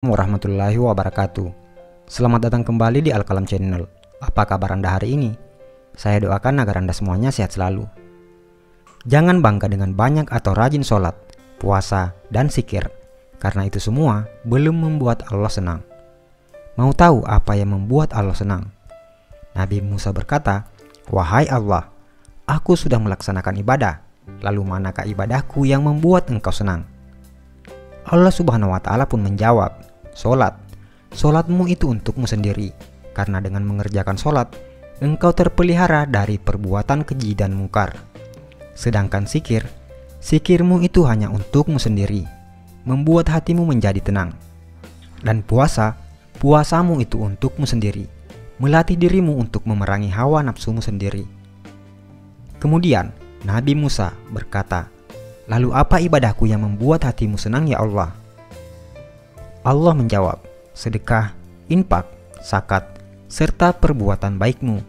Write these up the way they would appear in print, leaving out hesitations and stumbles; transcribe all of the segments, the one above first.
Warahmatullahi wabarakatuh. Selamat datang kembali di Al-Kalam Channel. Apa kabar Anda hari ini? Saya doakan agar Anda semuanya sehat selalu. Jangan bangga dengan banyak atau rajin sholat, puasa, dan zikir, karena itu semua belum membuat Allah senang. Mau tahu apa yang membuat Allah senang? Nabi Musa berkata, "Wahai Allah, aku sudah melaksanakan ibadah, lalu manakah ibadahku yang membuat engkau senang?" Allah Subhanahu wa Ta'ala pun menjawab, "Sholat. Sholatmu itu untukmu sendiri, karena dengan mengerjakan sholat, engkau terpelihara dari perbuatan keji dan mungkar. Sedangkan zikir, zikirmu itu hanya untukmu sendiri, membuat hatimu menjadi tenang. Dan puasa, puasamu itu untukmu sendiri, melatih dirimu untuk memerangi hawa nafsumu sendiri." Kemudian Nabi Musa berkata, "Lalu apa ibadahku yang membuat hatimu senang ya Allah?" Allah menjawab, "Sedekah, infak, zakat, serta perbuatan baikmu.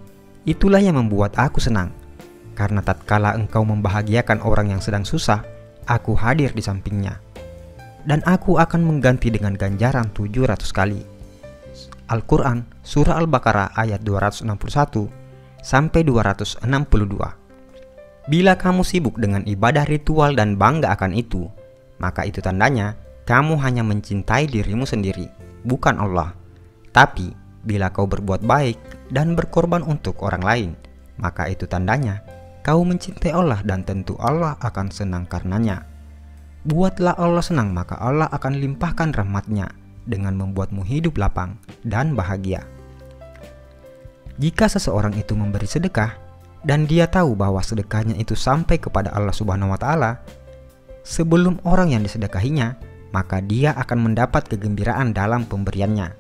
Itulah yang membuat aku senang. Karena tatkala engkau membahagiakan orang yang sedang susah, aku hadir di sampingnya. Dan aku akan mengganti dengan ganjaran 700 kali." Al-Quran Surah Al-Baqarah ayat 261 sampai 262. Bila kamu sibuk dengan ibadah ritual dan bangga akan itu, maka itu tandanya kamu hanya mencintai dirimu sendiri, bukan Allah. Tapi bila kau berbuat baik dan berkorban untuk orang lain, maka itu tandanya kau mencintai Allah dan tentu Allah akan senang karenanya. Buatlah Allah senang, maka Allah akan limpahkan rahmat-Nya dengan membuatmu hidup lapang dan bahagia. Jika seseorang itu memberi sedekah, dan dia tahu bahwa sedekahnya itu sampai kepada Allah Subhanahu wa Ta'ala, sebelum orang yang disedekahinya, maka dia akan mendapat kegembiraan dalam pemberiannya.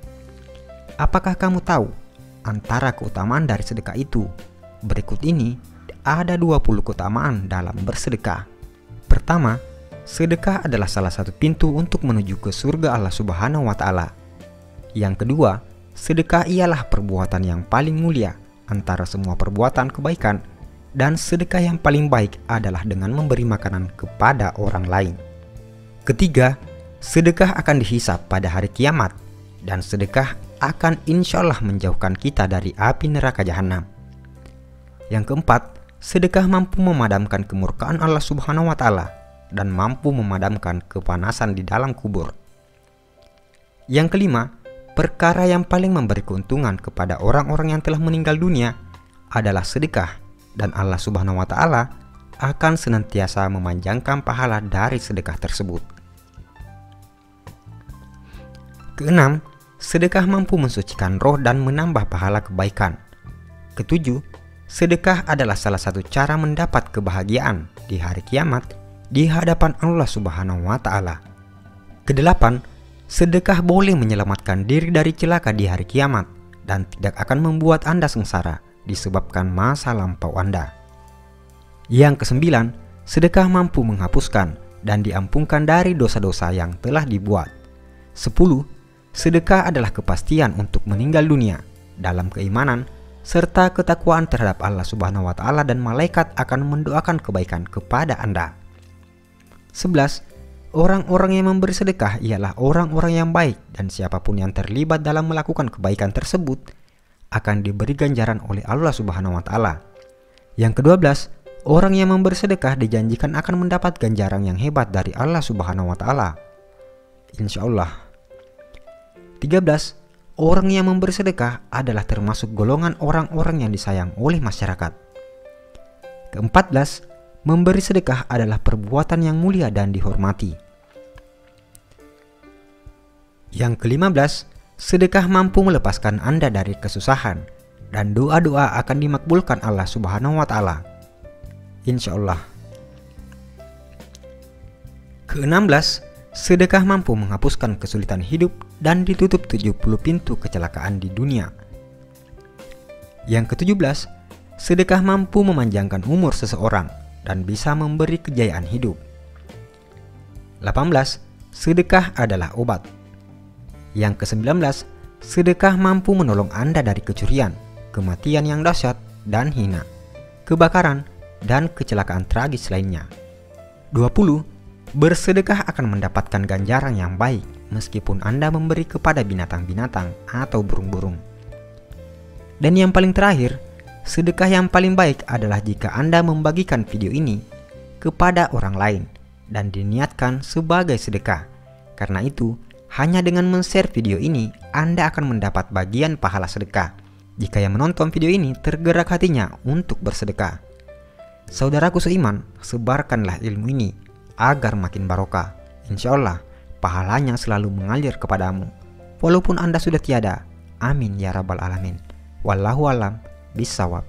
Apakah kamu tahu antara keutamaan dari sedekah itu? Berikut ini ada 20 keutamaan dalam bersedekah. Pertama, sedekah adalah salah satu pintu untuk menuju ke surga Allah Subhanahu wa Ta'ala. Yang kedua, sedekah ialah perbuatan yang paling mulia antara semua perbuatan kebaikan, dan sedekah yang paling baik adalah dengan memberi makanan kepada orang lain. Ketiga, sedekah akan dihisap pada hari kiamat, dan sedekah akan insya Allah menjauhkan kita dari api neraka jahanam. Yang keempat, sedekah mampu memadamkan kemurkaan Allah Subhanahu wa Ta'ala dan mampu memadamkan kepanasan di dalam kubur. Yang kelima, perkara yang paling memberi keuntungan kepada orang-orang yang telah meninggal dunia adalah sedekah, dan Allah Subhanahu wa Ta'ala akan senantiasa memanjangkan pahala dari sedekah tersebut. Keenam, sedekah mampu mensucikan roh dan menambah pahala kebaikan. Ketujuh, sedekah adalah salah satu cara mendapat kebahagiaan di hari kiamat di hadapan Allah Subhanahu wa Ta'ala. Kedelapan, sedekah boleh menyelamatkan diri dari celaka di hari kiamat dan tidak akan membuat Anda sengsara disebabkan masa lampau Anda. Yang kesembilan, sedekah mampu menghapuskan dan diampunkan dari dosa-dosa yang telah dibuat. 10. Sedekah adalah kepastian untuk meninggal dunia dalam keimanan serta ketakwaan terhadap Allah Subhanahu wa Ta'ala, dan malaikat akan mendoakan kebaikan kepada Anda. 11. Orang-orang yang memberi sedekah ialah orang-orang yang baik, dan siapapun yang terlibat dalam melakukan kebaikan tersebut akan diberi ganjaran oleh Allah Subhanahu wa Ta'ala. Yang ke-12, orang yang memberi sedekah dijanjikan akan mendapat ganjaran yang hebat dari Allah Subhanahu wa Ta'ala, insya Allah. 13, orang yang memberi sedekah adalah termasuk golongan orang-orang yang disayang oleh masyarakat. Ke-14, memberi sedekah adalah perbuatan yang mulia dan dihormati. Yang ke-15, sedekah mampu melepaskan Anda dari kesusahan, dan doa-doa akan dimakbulkan Allah Subhanahu wa Ta'ala, insya Allah. Ke-16, sedekah mampu menghapuskan kesulitan hidup dan ditutup 70 pintu kecelakaan di dunia. Yang ke-17, sedekah mampu memanjangkan umur seseorang dan bisa memberi kejayaan hidup. 18. Sedekah adalah obat. Yang ke-19, sedekah mampu menolong Anda dari kecurian, kematian yang dahsyat dan hina, kebakaran, dan kecelakaan tragis lainnya. 20. Bersedekah akan mendapatkan ganjaran yang baik, meskipun Anda memberi kepada binatang-binatang atau burung-burung. Dan yang paling terakhir, sedekah yang paling baik adalah jika Anda membagikan video ini kepada orang lain dan diniatkan sebagai sedekah. Karena itu, hanya dengan men-share video ini, Anda akan mendapat bagian pahala sedekah jika yang menonton video ini tergerak hatinya untuk bersedekah. Saudaraku seiman, sebarkanlah ilmu ini agar makin barokah. Insya Allah, pahalanya selalu mengalir kepadamu, walaupun Anda sudah tiada. Amin ya rabbal alamin. Wallahu alam bisawab.